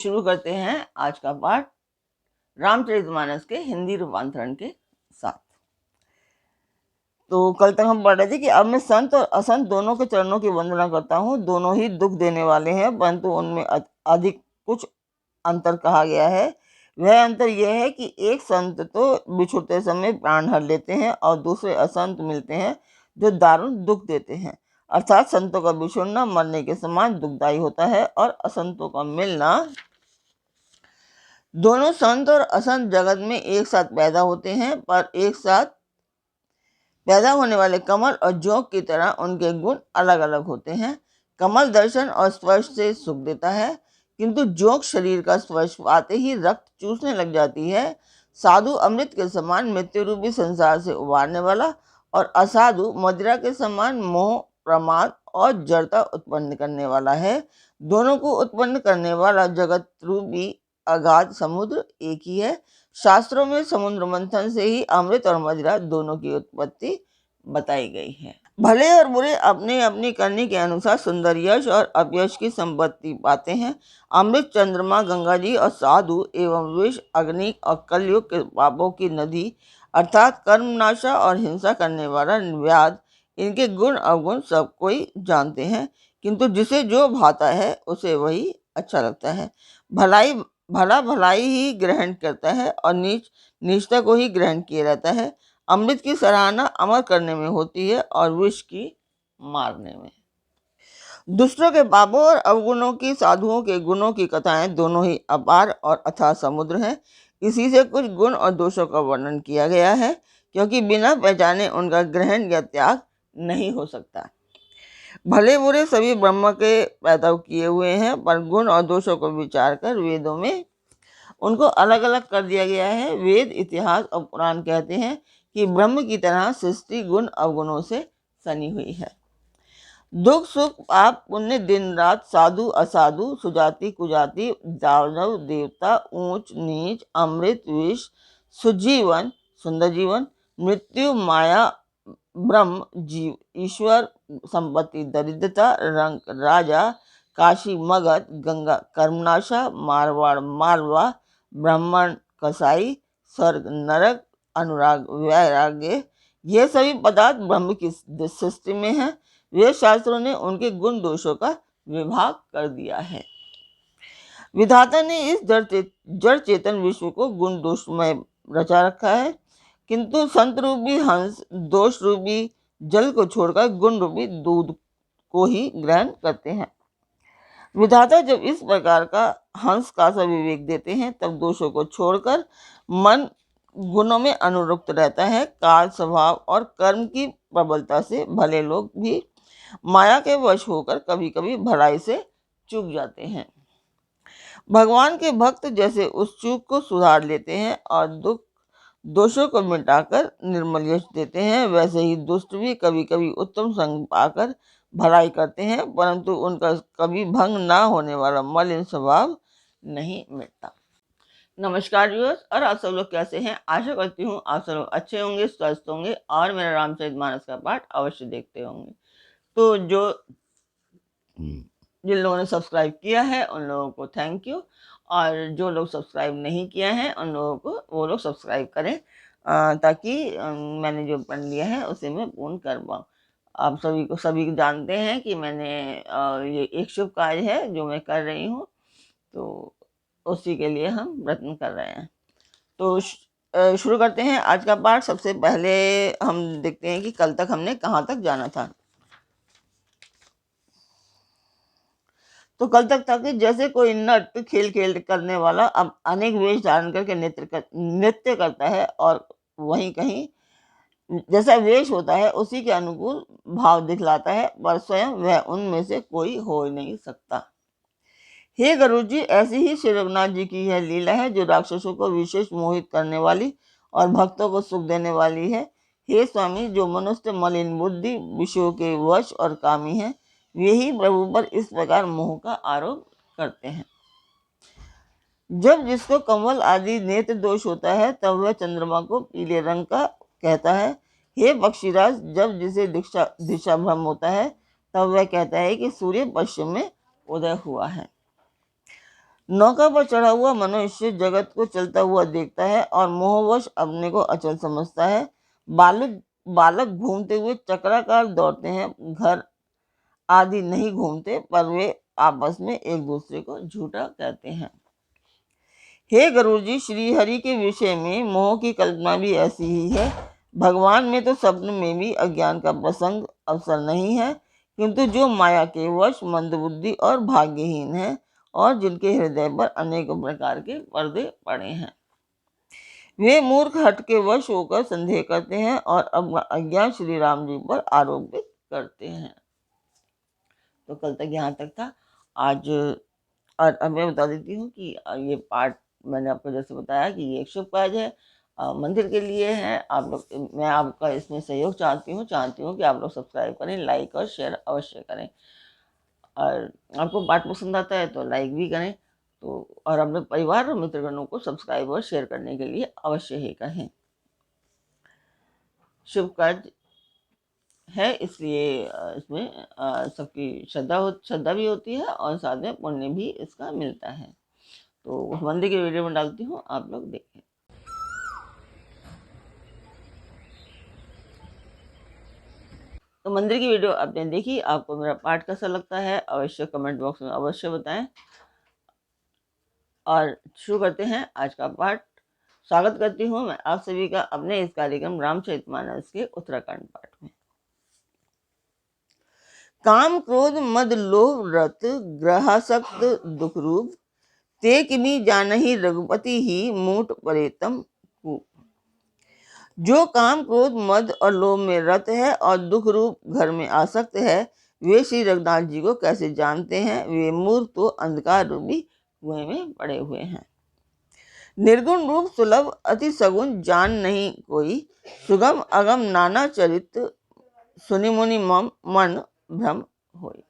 शुरू करते हैं आज का पाठ रामचरितमानस के हिंदी रूपांतरण के साथ। तो कल तक हम पढ़ रहे थे कि अब मैं संत और असंत दोनों के चरणों की वंदना करता हूँ। दोनों ही दुख देने वाले हैं, परंतु उनमें अधिक कुछ अंतर कहा गया है। वह अंतर यह है कि एक संत तो बिछुड़ते समय प्राण हर लेते हैं और दूसरे असंत मिलते हैं जो दारुण दुख देते हैं। अर्थात संतों का बिछुड़ना मरने के समान दुखदायी होता है और असंतों का मिलना, दोनों संत और असंत जगत में एक साथ पैदा होते हैं, पर एक साथ पैदा होने वाले कमल और जोंक की तरह उनके गुण अलग अलग होते हैं। कमल दर्शन और स्पर्श से सुख देता है, किंतु जोंक शरीर का स्पर्श पाते ही रक्त चूसने लग जाती है। साधु अमृत के समान मृत्यु रूपी संसार से उबारने वाला और असाधु मदिरा के समान मोह, प्रमाद और जड़ता उत्पन्न करने वाला है। दोनों को उत्पन्न करने वाला जगत रूपी अगाध समुद्र एक ही है। शास्त्रों में समुद्र मंथन से ही अमृत और मदिरा दोनों की उत्पत्ति बताई गई है। भले और बुरे अपने अपनी करने के अनुसार सुंदर यश और अपयश की संपत्ति पाते हैं। अमृत चंद्रमा, गंगा जी और साधु एवं विष, अग्नि और कलयुग के पापों की नदी अर्थात कर्मनाशा और हिंसा करने वाला व्याध, इनके गुण अवगुण सब कोई जानते हैं, किंतु जिसे जो भाता है उसे वही अच्छा लगता है। भला भलाई ही ग्रहण करता है और नीच नीचता को ही ग्रहण किए रहता है। अमृत की सराहना अमर करने में होती है और विष की मारने में। दुष्टों के पापों और अवगुणों की, साधुओं के गुणों की कथाएं दोनों ही अपार और अथाह समुद्र हैं। इसी से कुछ गुण और दोषों का वर्णन किया गया है, क्योंकि बिना पहचाने उनका ग्रहण या त्याग नहीं हो सकता। भले बुरे सभी ब्रह्म के पैदा किए हुए हैं, पर गुण और दोषों को विचार कर वेदों में उनको अलग अलग कर दिया गया है। वेद, इतिहास और पुराण कहते हैं कि ब्रह्म की तरह सृष्टि गुण अवगुणों से सनी हुई है। दुख सुख, पाप पुण्य, दिन रात, साधु असाधु, सुजाति कुजाति, दानव देवता, ऊंच नीच, अमृत विष, सुजीवन सुंदर जीवन, मृत्यु माया ब्रह्म जीव, ईश्वर संपत्ति दरिद्रता, रंक राजा, काशी मगध, गंगा कर्मनाशा, मारवाड़ मालवा, ब्राह्मण कसाई, स्वर्ग नरक, अनुराग वैराग्य, ये सभी पदार्थ ब्रह्म की सृष्टि में हैं। वेद शास्त्रों ने उनके गुण दोषों का विभाग कर दिया है। विधाता ने इस जड़ चेतन विश्व को गुण दोषमय रचा रखा है, किंतु संत रूपी हंस दोष रूपी जल को छोड़कर गुण रूपी दूध को ही ग्रहण करते हैं। विधाता जब इस प्रकार का हंस का सा विवेक देते हैं, तब दोषों को छोड़कर मन गुणों में अनुरक्त रहता है। काल, स्वभाव और कर्म की प्रबलता से भले लोग भी माया के वश होकर कभी कभी भलाई से चूक जाते हैं। भगवान के भक्त जैसे उस चूक को सुधार लेते हैं और दोषों को मिटाकर निर्मल यश देते हैं, वैसे ही दुष्ट भी कभी कभी उत्तम संग पाकर भलाई करते हैं, परंतु उनका कभी भंग ना होने वाला मलिन स्वभाव नहीं मिटता। नमस्कार व्यूअर्स, और आप सब लोग कैसे हैं? आशा करती हूँ आप सब लोग अच्छे होंगे, स्वस्थ होंगे और मेरा रामचरितमानस का पाठ अवश्य देखते होंगे। तो जिन लोगों ने सब्सक्राइब किया है उन लोगों को थैंक यू, और जो लोग सब्सक्राइब नहीं किया है उन लोगों को वो लोग सब्सक्राइब करें, ताकि मैंने जो पढ़ लिया है उसे मैं पूर्ण कर पाऊँ। आप सभी जानते हैं कि मैंने ये एक शुभ कार्य है जो मैं कर रही हूँ, तो उसी के लिए हम प्रयत्न कर रहे हैं। तो शुरू करते हैं आज का पाठ। सबसे पहले हम देखते हैं कि कल तक हमने कहाँ तक जाना था। तो कल तक था कि जैसे कोई नट खेल करने वाला अब अनेक वेश धारण करके नृत्य करता है, और वहीं कहीं जैसा वेश होता है उसी के अनुकूल भाव दिखलाता है, पर स्वयं वह उनमें से कोई हो नहीं सकता। हे गुरु जी, ऐसी ही श्री रघुनाथ जी की यह लीला है जो राक्षसों को विशेष मोहित करने वाली और भक्तों को सुख देने वाली है। हे स्वामी, जो मनुष्य मलिन बुद्धि, विषयों के वश और कामी है, वे ही प्रभु पर इस प्रकार मोह का आरोप करते हैं। जब जिसको कमल आदि नेत्र दोष होता है, तब वह चंद्रमा को पीले रंग का कहता है। हे पक्षीराज, जब जिसे दिशा भ्रम होता है, तब वह कहता है कि सूर्य पश्चिम में उदय हुआ है। नौका पर चढ़ा हुआ मनुष्य जगत को चलता हुआ देखता है और मोहवश अपने को अचल समझता है। बालक बालक घूमते हुए चक्राकार दौड़ते हैं, घर आदि नहीं घूमते, पर वे आपस में एक दूसरे को झूठा कहते हैं। हे गरुड़ जी, श्री हरि के विषय में मोह की कल्पना भी ऐसी ही है। भगवान में तो स्वप्न में भी अज्ञान का प्रसंग अवसर नहीं है, किंतु जो माया के वश मंदबुद्धि और भाग्यहीन है और जिनके हृदय पर अनेकों प्रकार के पर्दे पड़े हैं, वे मूर्ख हट के वश होकर संदेह करते हैं और अपना अज्ञान श्री राम जी पर आरोपित करते हैं। तो कल तक यहाँ तक था। आज और अब मैं बता देती हूँ कि ये पाठ मैंने आपको जैसे बताया कि ये एक शुभ कार्य है, मंदिर के लिए है। आप लोग, मैं आपका इसमें सहयोग चाहती हूँ कि आप लोग सब्सक्राइब करें, लाइक और शेयर अवश्य करें। और आपको पाठ पसंद आता है तो लाइक भी करें, तो और अपने परिवार और मित्रगणों को सब्सक्राइब और शेयर करने के लिए अवश्य ही कहें। शुभ कार्य है, इसलिए इसमें सबकी श्रद्धा भी होती है और साथ में पुण्य भी इसका मिलता है। तो उस मंदिर की वीडियो में डालती हूँ, आप लोग देखें। तो मंदिर की वीडियो आपने देखी, आपको मेरा पाठ कैसा लगता है अवश्य कमेंट बॉक्स में अवश्य बताएं। और शुरू करते हैं आज का पाठ। स्वागत करती हूँ मैं आप सभी का अपने इस कार्यक्रम रामचरितमानस के उत्तराखंड पाठ में। काम क्रोध मद लोभ रत ग्रहासक्त दुख रूप, ते किमी जानहि रघुपति ही मूठ परेतम कूप। जो काम क्रोध मद और लोभ में रत है और दुख रूप घर में आसक्त है, वे श्री रघुनाथ जी को कैसे जानते हैं? वे मूर्ख तो अंधकार रूपी कुएं में पड़े हुए हैं। निर्गुण रूप सुलभ अति सगुण जान नहीं कोई, सुगम अगम नाना चरित सुनि मुनि मम मन भ्रम होई।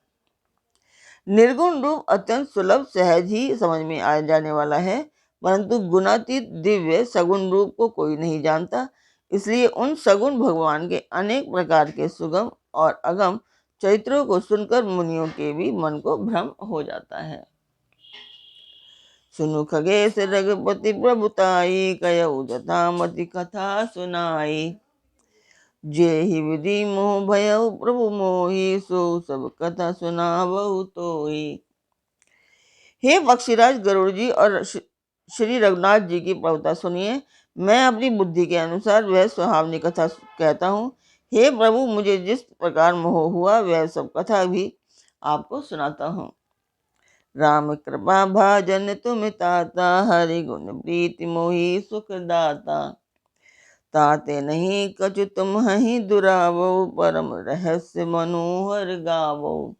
निर्गुण रूप अत्यंत सुलभ सहज ही समझ में आ जाने वाला है, परंतु गुणातीत दिव्य सगुण रूप को कोई नहीं जानता। इसलिए उन सगुण भगवान के अनेक प्रकार के सुगम और अगम चरित्रों को सुनकर मुनियों के भी मन को भ्रम हो जाता है। सुनु खगेश रघुपति प्रभुताई, कयऊ जथामति कथा सुनाई। जे ही विधि मोह भयऊ प्रभु मोहि, सो सब कथा सुनावऊ तोई। हे पक्षीराज गरुड़ जी और श्री रघुनाथ जी की प्रवता सुनिए। मैं अपनी बुद्धि के अनुसार वह सुहावनी कथा कहता हूँ। हे प्रभु, मुझे जिस प्रकार मोह हुआ वह सब कथा भी आपको सुनाता हूँ। राम कृपा भाजन तुम ताता, हरि गुण प्रीति मोहि सुख दाता। ताते नहीं कछु तुम हहि दुरावो, परम रहस्य मनोहर गावो।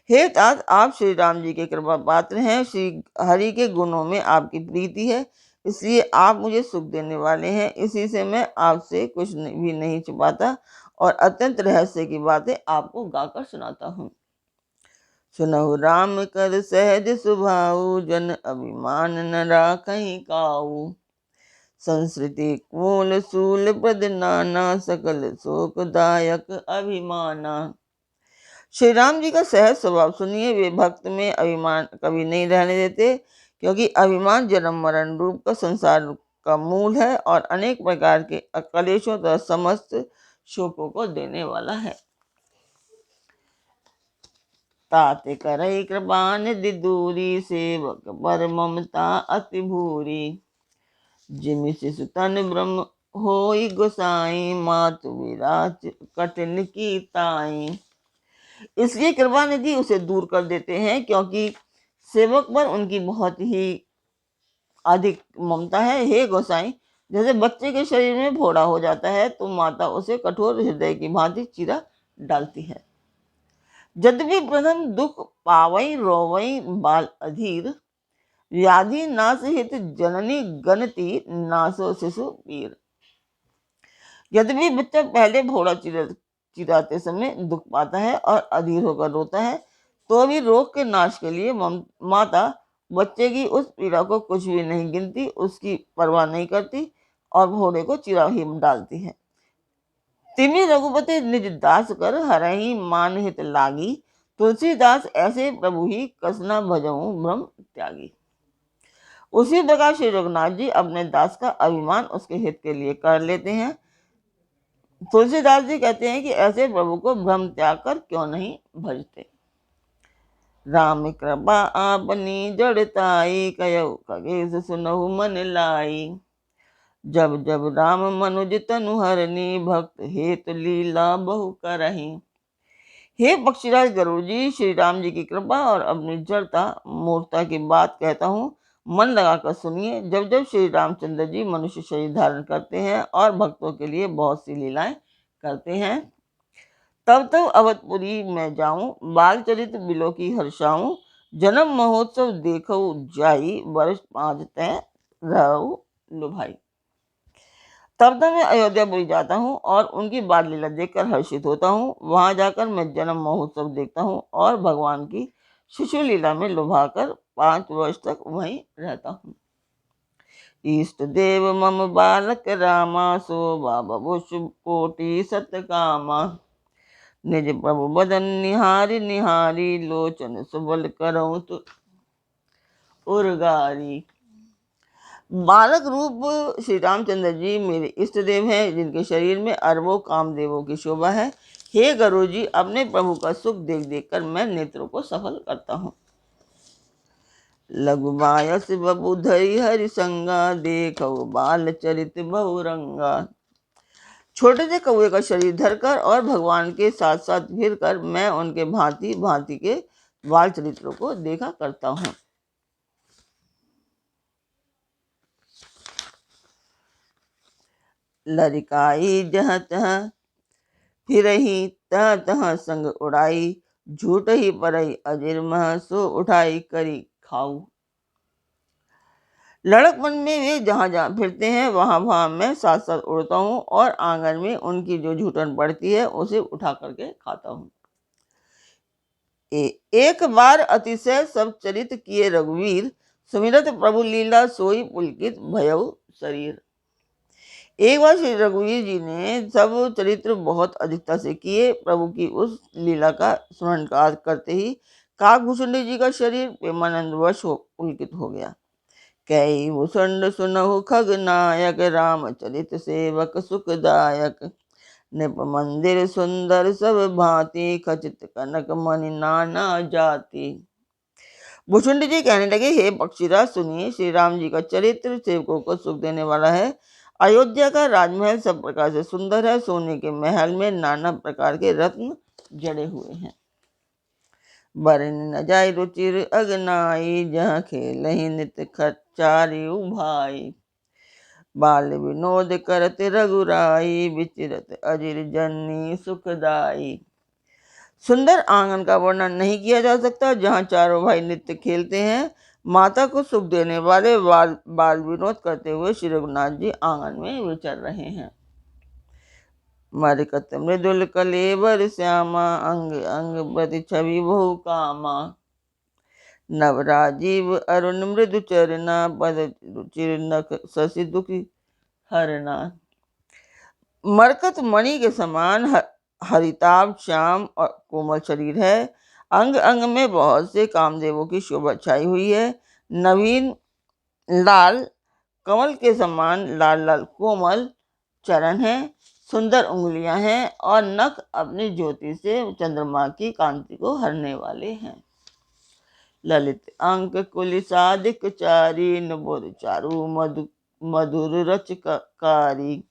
हे तात, आप श्री राम जी के कृपा पात्र हैं। श्री हरि के गुणों में आपकी प्रीति है, इसलिए आप मुझे सुख देने वाले हैं। इसी से मैं आपसे कुछ भी नहीं छुपाता और अत्यंत रहस्य की बातें आपको गाकर सुनाता हूँ। सुनहु राम कर सहज सुभाऊ, जन अभिमान न राखहि काऊ। संस्कृति मूल सूल पद नाना, सकल शोकदायक अभिमाना। श्री राम जी का सहज स्वभाव सुनिए। वे भक्त में अभिमान कभी नहीं रहने देते, क्योंकि अभिमान जन्म मरण रूप का संसार का मूल है और अनेक प्रकार के कलेशों तथा समस्त शोकों को देने वाला है। ताते करई कृपा निधि दूरी, सेवक पर ममता अति भूरी। जिमि शिशु तन ब्रह्म होई गोसाई, मातु विराज कठिन की ताई। इसलिए कृपा निधि उसे दूर कर देते हैं, क्योंकि सेवक पर उनकी बहुत ही अधिक ममता है। हे गोसाई, जैसे बच्चे के शरीर में फोड़ा हो जाता है तो माता उसे कठोर हृदय की भांति चीरा डालती है। यद्यपि प्रथम दुख पावई रोवई बाल अधीर, व्याधि नाश हित जननी गणति, नासो शिशु पीर। यद्यपि बच्चा पहले फोड़ा चिराते समय दुख पाता है और अधीर होकर रोता है, तो भी रोग के नाश के लिए माता बच्चे की उस पीड़ा को कुछ भी नहीं गिनती, उसकी परवाह नहीं करती और घोड़े को चिरा ही डालती है। तिमि रघुपति निज दास कर, हरहि मान हित लागी। तुलसीदास ऐसे प्रभु ही कसना भजऊं ब्रह्म त्यागी। उसी प्रकार श्री रघुनाथ जी अपने दास का अभिमान उसके हित के लिए कर लेते हैं। तुलसीदास जी कहते हैं कि ऐसे प्रभु को भ्रम त्याग कर क्यों नहीं भजते। राम कृपा आपनी जड़ताई, कयऊ खगेश सुनहु मन लाई। जब जब राम मनुज तनु हरनी, भक्त हेतु लीला बहु करही। हे पक्षीराज गरुड़ जी, श्री राम जी की कृपा और अपनी जड़ता मूर्खता की बात कहता हूँ, मन लगाकर सुनिए। जब जब श्री रामचंद्र जी मनुष्य शरीर धारण करते हैं और भक्तों के लिए बहुत सी लीलाएं करते हैं, तब तब अवधपुरी में जाऊं, बाल चरित बिलो की हर्षाऊं। जन्म महोत्सव देखो जाई, वर्ष 5 तय रहु लुभाई। तब तक मैं अयोध्यापुरी जाता हूँ और उनकी बाल लीला देखकर हर्षित होता हूँ। वहां जाकर मैं जन्म महोत्सव देखता हूँ और भगवान की शिशु लीला में लुभाकर 5 वर्ष तक वहीं रहता हूँ। इष्ट देव मम बालक रामा, शोभा बभुष कोटि सतकामा। निज प्रभु बदन निहारी निहारी, लोचन सुबल करऊं तो उर्गारी। बालक रूप श्री रामचंद्र जी मेरे इष्ट देव हैं, जिनके शरीर में अरबों कामदेवों की शोभा है। हे गरुड़ जी, अपने प्रभु का सुख देख देख कर मैं नेत्रों को सफल करता हूँ। लघु बायस बबु धरि हरि संगा, देखो बाल चरित बहुरंगा। छोटे से कौए का शरीर धरकर और भगवान के साथ साथ फिर कर मैं उनके भांति भांति के बाल चरित्रों को देखा करता हूँ। लरिकाई जहाँ तहाँ फिरही, तह तह संग उड़ाई। झूठ ही परई अजिर मह, सो उठाई करी खाऊ। लड़कपन में वे जहाँ जहाँ फिरते हैं वहां वहां मैं साथ साथ उड़ता हूँ और आंगन में उनकी जो झूठन पड़ती है उसे उठा करके खाता हूँ। एक बार अतिशय सब चरित किए रघुवीर, सुमिरत प्रभु लीला सोई पुलकित भयउ शरीर। एक बार श्री रघुवीर जी ने सब चरित्र बहुत अधिकता से किए। प्रभु की उस लीला का स्मरण करते ही काकभूषुंडी जी का शरीर प्रेमानंदवश पुलकित हो गया। कई भूषुंड सुनहु खग नायक, रामचरित सेवक सुखदायक। नृप मंदिर सुंदर सब भांति, खचित कनक मणि नाना जाति। भूषुंडी जी कहने लगे, हे पक्षीराज सुनिए, श्री राम जी का चरित्र सेवकों को सुख देने वाला है। अयोध्या का राजमहल सब प्रकार से सुंदर है। सोने के महल में नाना प्रकार के रत्न जड़े हुए हैं। बरन न जाय रुचिर अगनाई, जहाँ खेलहि नित खच्चारी भाई। बाल विनोद करत रघुराई, विचिरत अजिर जननी सुखदाई। सुंदर आंगन का वर्णन नहीं किया जा सकता, जहाँ चारों भाई नित्य खेलते हैं। माता को सुख देने वाले बाल विनोद करते हुए श्री रघुनाथ जी आंगन में विचर रहे हैं। मरकत मृदुल कलेवर श्यामा, अंग अंग प्रति छवि बहु कामा। नवराजीव अरुण मृदु चरना, पद रुचिर नख शशि दुखी हरना। मरकत मणि के समान हरिताभ श्याम और कोमल शरीर है। अंग अंग में बहुत से कामदेवों की शोभा छाई हुई है। नवीन लाल कमल के समान लाल लाल कोमल चरण है। सुंदर उंगलियां हैं और नख अपनी ज्योति से चंद्रमा की कांति को हरने वाले हैं। ललित अंक कुलिसादिक चारी, नुपुर चारु मधुर रचकारी।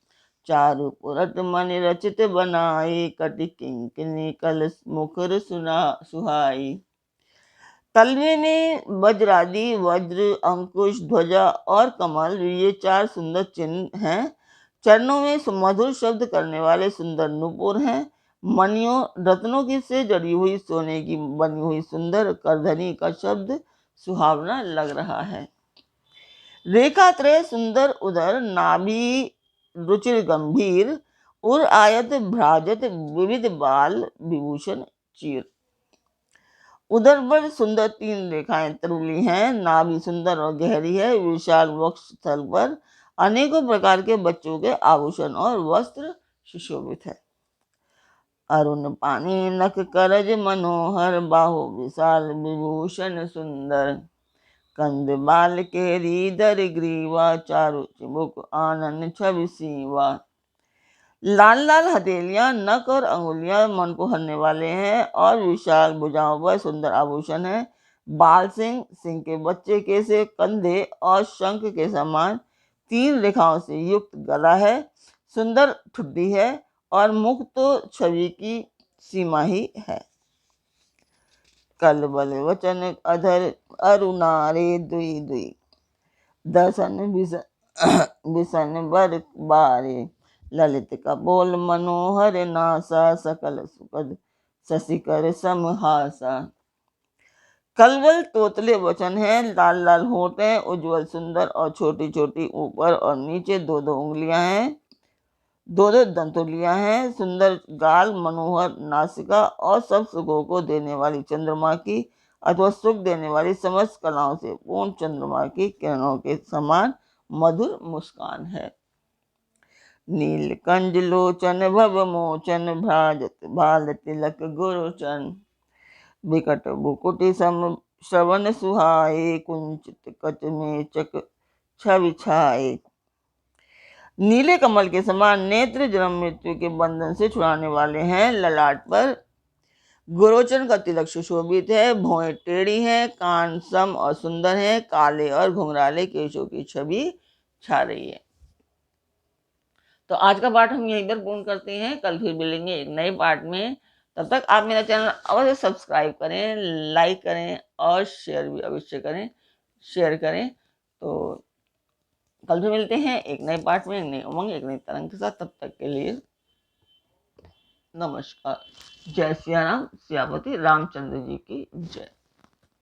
चारु पुरट मणि रचित बनाई, कटि किंकिनी कल मुखर सुहाई। तलवे में वज्रादि वज्र, अंकुश, ध्वजा और कमल, ये 4 सुंदर चिन्ह हैं। चरणों में मधुर शब्द करने वाले सुंदर नुपुर हैं। मणियों रत्नों की से जड़ी हुई सोने की बनी हुई सुंदर करधनी का शब्द सुहावना लग रहा है। रेखा त्रय सुंदर उदर, नाभि रुचिर गंभीर, उर आयत भ्राजत विविध बाल विभूषण चीर। उदर पर सुंदर 3 रेखाएं तरुली हैं। नाभि सुंदर और गहरी है। विशाल वक्ष स्थल पर अनेकों प्रकार के बच्चों के आभूषण और वस्त्र सुशोभित है। अरुण पानी नख करज मनोहर, बाहु विशाल विभूषण सुंदर, कंद बाल केरी दर ग्रीवा, चारु चिबुक आनन छवि सीवा। लाल लाल हथेलियां, नख और अंगुलियां मन को हरने वाले हैं और विशाल भुजाओं पर सुंदर आभूषण है। बाल सिंह, सिंह के बच्चे के से कंधे और शंख के समान 3 रेखाओं से युक्त गला है। सुंदर ठुड्डी है और मुख तो छवि की सीमा ही है। कल बल वचन अधर अरुणारे दुई दुई, दर्शन बिसन बर बारे, ललित कपोल मनोहर नासा, सकल सुखद शशिकर समहासा। कलवल तोतले वचन है, लाल लाल होंठ हैं, उज्जवल सुंदर और छोटी छोटी ऊपर और नीचे 2-2 उंगलियां हैं, 2-2 दंतुलियां हैं, सुंदर गाल, मनोहर नासिका और सब सुखों को देने वाली चंद्रमा की अथवा सुख देने वाली समस्त कलाओं से पूर्ण चंद्रमा की किरणों के समान मधुर मुस्कान है। नीलकंज लोचन भव मोचन, भ्राजत भाल तिलक गुरुचन, विकट बुकुटि सम श्रवण सुहाए, कुंचित कच में चक छवि छाए। नीले कमल के समान नेत्र जन्म मृत्यु के बंधन से छुड़ाने वाले हैं। ललाट पर गुरोचन का तिलक सुशोभित है, भौहें टेढ़ी हैं, कान सम और सुंदर हैं, काले और घुंघराले केशों की छवि छा रही है। तो आज का पाठ हम यहीं पर पूर्ण करते हैं। कल फिर मिलेंगे एक नए पाठ में। तब तक आप मेरा चैनल अवश्य सब्सक्राइब करें, लाइक करें और शेयर भी अवश्य करें, शेयर करें। तो कल फिर मिलते हैं एक नए पाठ में, एक नई उमंग, एक नई तरंग के साथ। तब तक के लिए नमस्कार। जय सिया राम, सियापति रामचंद्र जी की जय।